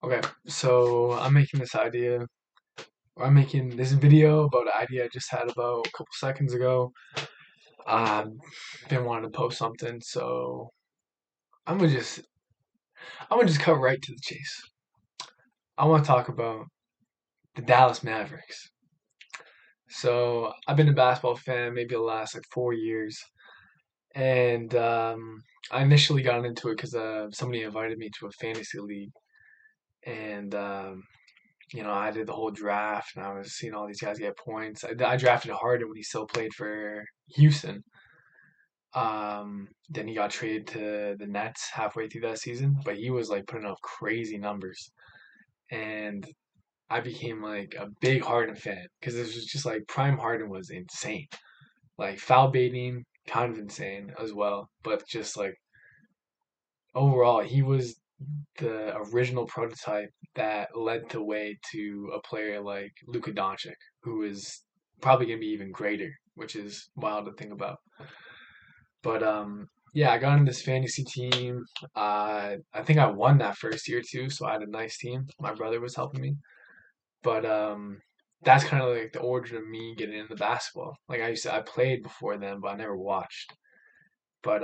Okay, so I'm making this video about an idea I just had about a couple seconds ago. I've been wanting to post something, so I'm gonna just, I'm gonna just cut right to the chase. I want to talk about the Dallas Mavericks. So I've been a basketball fan maybe the last like 4 years, and I initially got into it because somebody invited me to a fantasy league, and I did the whole draft and I was seeing all these guys get points. I drafted Harden when he still played for Houston. Then he got traded to the Nets halfway through that season, but he was like putting up crazy numbers. And I became like a big Harden fan because it was just like prime Harden was insane. Like foul baiting, kind of insane as well, but just like overall, he was the original prototype that led the way to a player like Luka Doncic, who is probably going to be even greater, which is wild to think about. But yeah, I got in this fantasy team. I think I won that first year too, so I had a nice team. My brother was helping me, but that's kind of like the origin of me getting into basketball. Like I played before then, but I never watched. But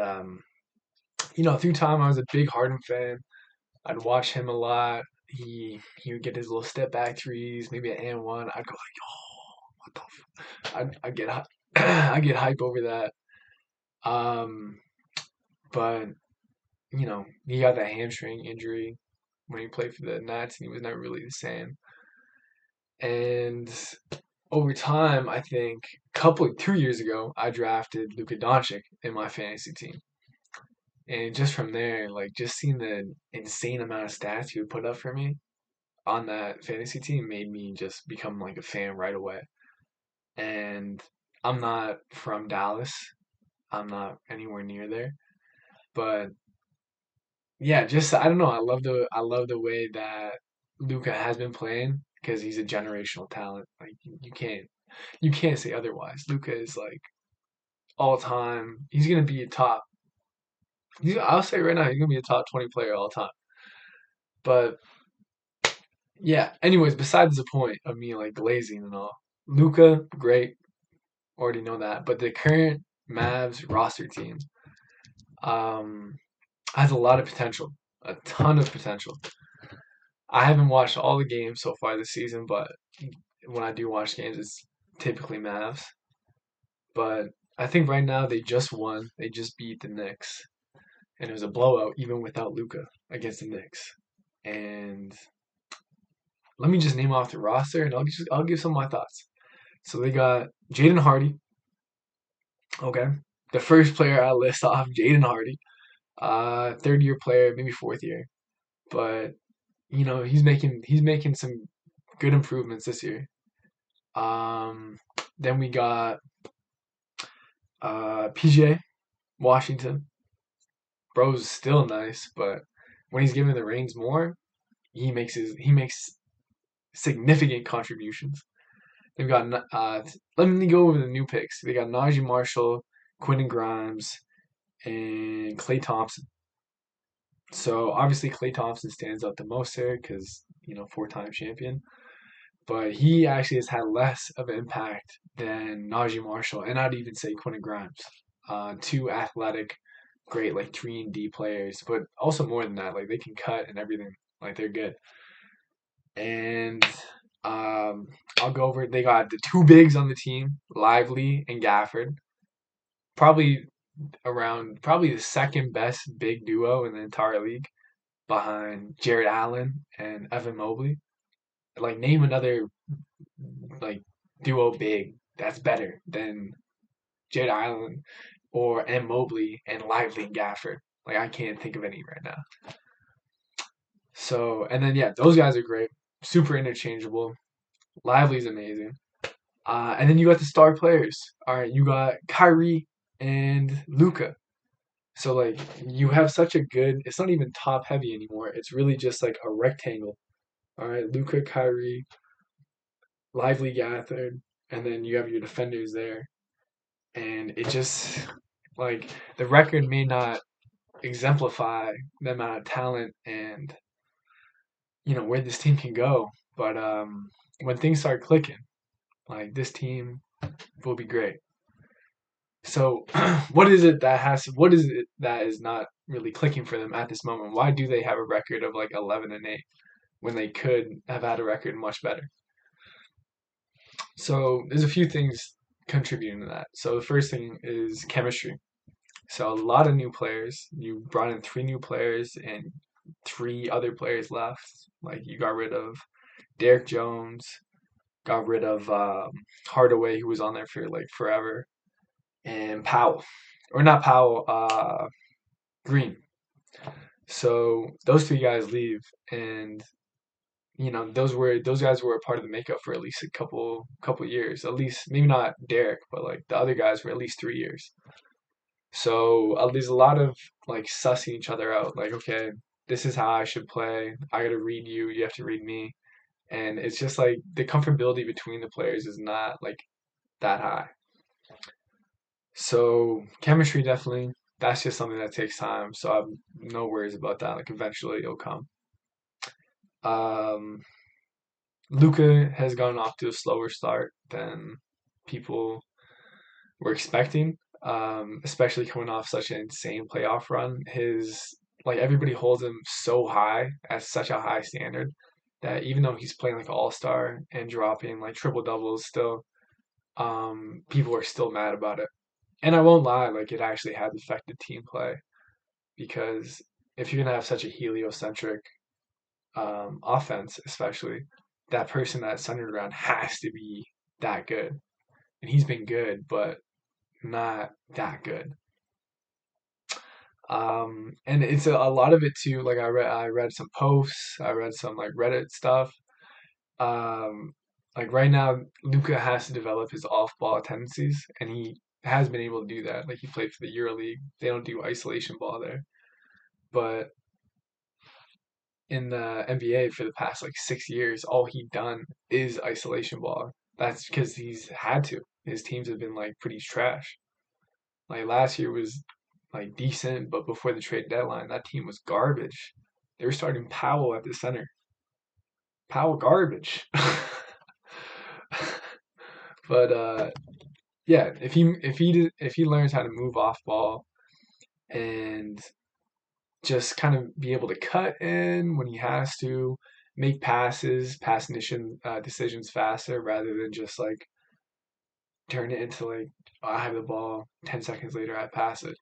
through time, I was a big Harden fan. I'd watch him a lot. He would get his little step back threes, maybe an and one. I'd go like, oh, what the? I get I get hype over that. Um, but he got that hamstring injury when he played for the Nets, and he was never really the same. And over time, I think 2 years ago, I drafted Luka Doncic in my fantasy team. And just from there, like just seeing the insane amount of stats he would put up for me, on that fantasy team made me just become like a fan right away. And I'm not from Dallas. I'm not anywhere near there. But yeah, just I don't know. I love the way that Luca has been playing because he's a generational talent. Like you can't say otherwise. Luca is like all time. He's gonna be a top. I'll say right now he's gonna be a top 20 player all time. But yeah. Anyways, besides the point of me like glazing and all, Luca, great, already know that. But the current Mavs roster team um, has a lot of potential, a ton of potential. I haven't watched all the games so far this season, but when I do watch games, it's typically Mavs. But I think right now they just won. They just beat the Knicks, and it was a blowout even without Luca against the Knicks. And let me just name off the roster, and I'll give some of my thoughts. So they got Jaden Hardy. Okay, the first player I list off, Jaden Hardy. Third year player, maybe fourth year, but he's making some good improvements this year. Um, then we got PJ Washington. Bro's still nice, but when he's given the reins more, he makes significant contributions. They've got let me go over the new picks. They got Najee Marshall, Quentin Grimes, and Klay Thompson. So obviously Klay Thompson stands out the most there because four-time champion, but he actually has had less of an impact than Najee Marshall, and I'd even say Quentin Grimes. Two athletic, great like 3-and-D players, but also more than that, like they can cut and everything. Like they're good. And um, I'll go over. They got the two bigs on the team, Lively and Gafford. Probably probably the second best big duo in the entire league, behind Jared Allen and Evan Mobley. Like name another like duo big that's better than Jared Allen or M Mobley and Lively and Gafford. Like I can't think of any right now. So and then yeah, those guys are great, super interchangeable. Lively's amazing. And then you got the star players. All right, you got Kyrie and Luka. So like you have such a good. It's not even top heavy anymore. It's really just like a rectangle. All right, Luka, Kyrie, Lively, Gathered, and then you have your defenders there. And it just like the record may not exemplify the amount of talent and where this team can go. But when things start clicking, like this team will be great. So, what is it that is not really clicking for them at this moment? Why do they have a record of like 11-8 when they could have had a record much better? So, there's a few things contributing to that. So, the first thing is chemistry. So, a lot of new players. You brought in three new players and three other players left. Like, you got rid of Derek Jones, got rid of Hardaway, who was on there for like forever, and Powell, or not Powell, Green. So those three guys leave, and those guys were a part of the makeup for at least a couple years, at least maybe not Derek, but like the other guys for at least 3 years. So there's a lot of like sussing each other out. Like, okay, this is how I should play. I got to read you. You have to read me. And it's just like the comfortability between the players is not like that high. So chemistry definitely, that's just something that takes time. So I have no worries about that. Like eventually it'll come. Um, Luka has gone off to a slower start than people were expecting. Especially coming off such an insane playoff run. His like everybody holds him so high at such a high standard that even though he's playing like all star and dropping like triple doubles still, people are still mad about it. And I won't lie, like it actually has affected team play because if you're gonna have such a heliocentric offense, especially that person that's centered around has to be that good, and he's been good, but not that good. And it's a lot of it too. Like I read some posts, I read some like Reddit stuff. Um, like right now, Luka has to develop his off-ball tendencies, and he has been able to do that. Like he played for the EuroLeague. They don't do isolation ball there, but in the NBA for the past like 6 years, all he done is isolation ball. That's because he's had to. His teams have been like pretty trash. Like last year was like decent, but before the trade deadline, that team was garbage. They were starting Powell at the center. Powell garbage. But yeah, if he learns how to move off ball and just kind of be able to cut in when he has to, make passes, decisions faster rather than just like turn it into like, oh, I have the ball, 10 seconds later I pass it.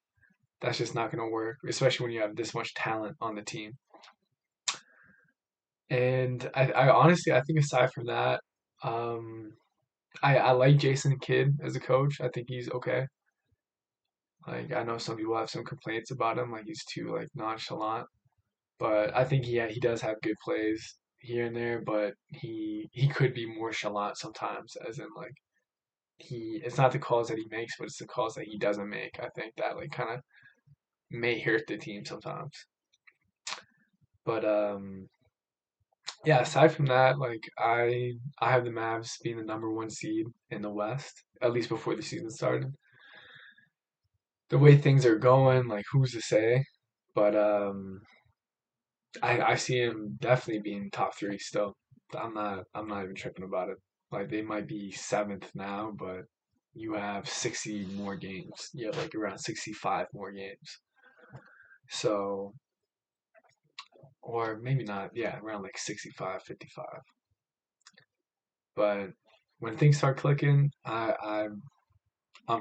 That's just not going to work, especially when you have this much talent on the team. And I honestly, I think aside from that, um, I like Jason Kidd as a coach. I think he's okay. Like I know some people have some complaints about him, like he's too like nonchalant. But I think he does have good plays here and there, but he could be more chalant sometimes, as in like it's not the calls that he makes, but it's the calls that he doesn't make. I think that like kind of may hurt the team sometimes. But yeah, aside from that, like I have the Mavs being the number one seed in the West, at least before the season started. The way things are going, like who's to say? But I see him definitely being top three still. I'm not even tripping about it. Like they might be seventh now, but you have 60 more games. You have like around 65 more games. So, or maybe not, yeah, around like 65, 55. But when things start clicking, I'm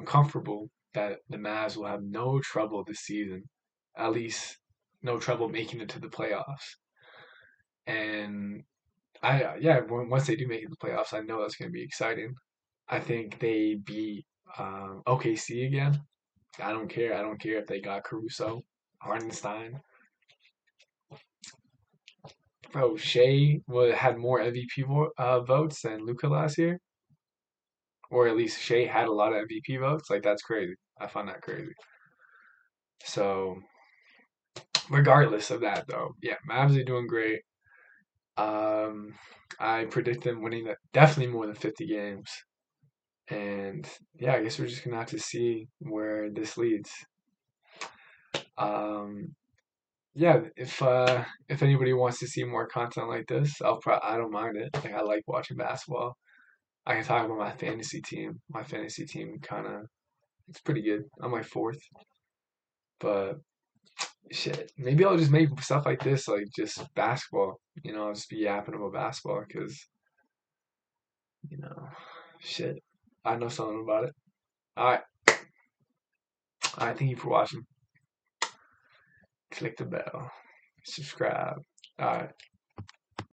comfortable that the Mavs will have no trouble this season. At least no trouble making it to the playoffs. And yeah, once they do make it to the playoffs, I know that's going to be exciting. I think they beat OKC again. I don't care. I don't care if they got Caruso, Hardenstein. Bro, Shea had more MVP votes than Luka last year, or at least Shea had a lot of MVP votes. Like that's crazy. I find that crazy. So regardless of that, though, yeah, Mavs are doing great. Um, I predict them winning definitely more than 50 games. And yeah, I guess we're just gonna have to see where this leads. Um, Yeah, if anybody wants to see more content like this, I don't mind it. Like I like watching basketball. I can talk about my fantasy team. My fantasy team kind of it's pretty good. I'm like fourth, but shit, maybe I'll just make stuff like this, like just basketball. I'll just be yapping about basketball because you know, shit, I know something about it. All right, all right. Thank you for watching. Click the bell, subscribe. All right.